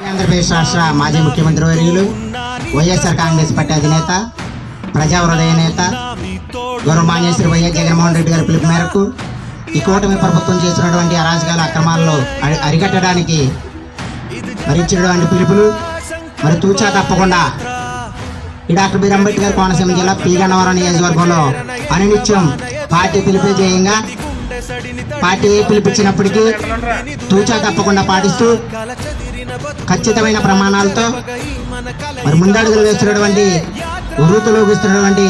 ఆంధ్రప్రదేశ్ రాష్ట్ర మాజీ ముఖ్యమంత్రి వర్యులు వైఎస్ఆర్ కాంగ్రెస్ పార్టీ అధినేత ప్రజా హృదయ నేత గౌరవనీయ శ్రీ వైఎస్ జగన్మోహన్ రెడ్డి గారి పిలుపు మేరకు ఈ కూటమి ప్రభుత్వం చేసినటువంటి అరాజకాల అక్రమాలను అరికట్టడానికి ఇచ్చినటువంటి పిలుపులు మరి తూచా తప్పకుండా ఈ డాక్టర్ బిఆర్ అంబేద్కర్ కోనసీమ జిల్లా పి గన్నవరం నియోజకవర్గంలో అనునిత్యం పార్టీ పిలుపే చేయంగా పార్టీ పిలిపించినప్పటికీ తూచా తప్పకుండా పాటిస్తూ ఖచ్చితమైన ప్రమాణాలతో మరి ముందడుగులు వేస్తున్నటువంటి ఉరుతులోగిస్తున్నటువంటి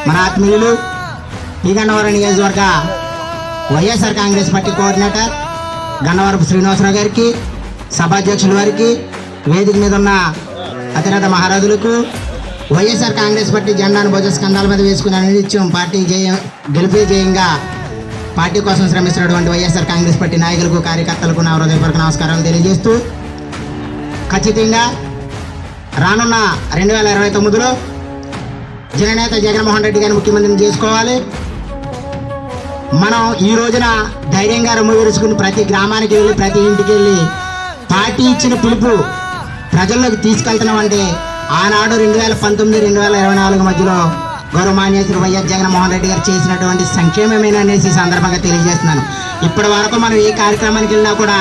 మన ఆత్మీయులు పి గన్నవరం నియోజకవర్గ వైఎస్ఆర్ కాంగ్రెస్ పార్టీ కోఆర్డినేటర్ గన్నవరపు శ్రీనివాసరావు గారికి సభాధ్యక్షుల వారికి వేదిక మీద ఉన్న అతిరథ మహారాజులకు వైఎస్ఆర్ కాంగ్రెస్ పార్టీ జెండాను భుజ స్కంధాల మీద వేసుకుని నిత్యం పార్టీ గెలిపే జయంగా పార్టీ కోసం శ్రమిస్తున్నటువంటి వైఎస్ఆర్ కాంగ్రెస్ పార్టీ నాయకులకు కార్యకర్తలకు నా హృదయపూర్వక నమస్కారాలు తెలియజేస్తూ ఖచ్చితంగా రానున్న 2029లో జననేత జగన్మోహన్ రెడ్డి గారిని ముఖ్యమంత్రిని చేసుకోవాలి. మనం ఈ రోజున ధైర్యంగా రొమ్ము విరుచుకుని ప్రతి గ్రామానికి వెళ్ళి ప్రతి ఇంటికి వెళ్ళి పార్టీ ఇచ్చిన పిలుపు ప్రజల్లోకి తీసుకెళ్తున్నాం అంటే ఆనాడు 2019-2024 మధ్యలో గౌరవనీయ శ్రీ వైఎస్ జగన్మోహన్ రెడ్డి గారు చేసినటువంటి సంక్షేమమేనా అనేసి సందర్భంగా తెలియజేస్తున్నాను. ఇప్పటి వరకు మనం ఏ కార్యక్రమానికి వెళ్ళినా కూడా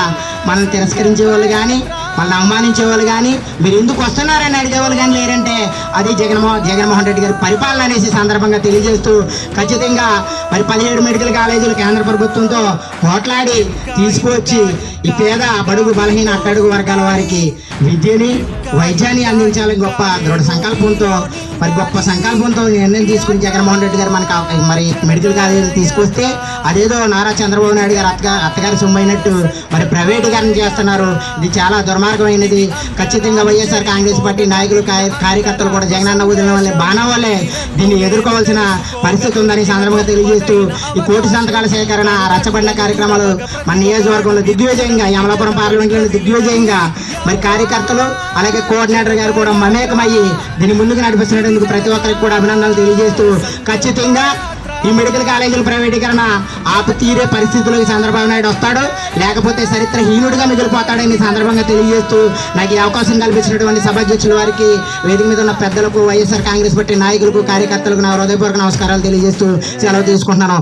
మనం తిరస్కరించే వాళ్ళు కానీ మనల్ని అవమానించే వాళ్ళు కానీ మీరు ఎందుకు వస్తున్నారని అడిగేవాళ్ళు కానీ లేరంటే అది జగన్మోహన్ రెడ్డి గారి పరిపాలన అనేసి సందర్భంగా తెలియజేస్తూ ఖచ్చితంగా మరి 17 మెడికల్ కాలేజీలు కేంద్ర ప్రభుత్వంతో పోట్లాడి తీసుకువచ్చి ఈ పేద బడుగు బలహీన అట్టడుగు వర్గాల వారికి విద్యని వైద్యాన్ని అందించాలని దృఢ సంకల్పంతో గొప్ప సంకల్పంతో నిర్ణయం తీసుకుని జగన్మోహన్ రెడ్డి గారు మనకు మరి మెడికల్ కాలేజీలు తీసుకొస్తే అదేదో నారా చంద్రబాబు నాయుడు గారు అత్తగారి సొమ్మైనట్టు మరి ప్రైవేటీకరణ చేస్తున్నారు. ఇది చాలా దుర్మార్గమైనది. ఖచ్చితంగా వైఎస్ఆర్ కాంగ్రెస్ పార్టీ నాయకులు కార్యకర్తలు కూడా జగనన్న వదిలిన వాళ్ళే బాణం వల్లే దీన్ని ఎదుర్కోవాల్సిన పరిస్థితి ఉందని సందర్భంగా తెలియజేస్తూ ఈ కోటి సంతకాల సేకరణ రచ్చబండ కార్యక్రమాలు మన నియోజకవర్గంలో దిగ్విజయంగా అమలాపురం పార్లమెంట్లో దిగ్విజయంగా మరి కార్యకర్తలు అలాగే కోఆర్డినేటర్ గారు కూడా మమేకమయ్యి దీన్ని ముందుకు నడిపిస్తున్నందుకు ప్రతి ఒక్కరికి కూడా అభినందనలు తెలియజేస్తూ ఖచ్చితంగా ఈ మెడికల్ కాలేజీల ప్రైవేటీకరణ ఆపు తీరే పరిస్థితుల్లోకి చంద్రబాబు నాయుడు వస్తాడు, లేకపోతే చరిత్రహీనుడిగా మిగిలిపోతాడని సందర్భంగా తెలియజేస్తూ నాకు ఈ అవకాశం కల్పించినటువంటి సభాధ్యక్షుల వారికి వేదిక మీద ఉన్న పెద్దలకు వైఎస్ఆర్ కాంగ్రెస్ పార్టీ నాయకులకు కార్యకర్తలకు నా హృదయపూర్వక నమస్కారాలు తెలియజేస్తూ సెలవు తీసుకుంటున్నాను.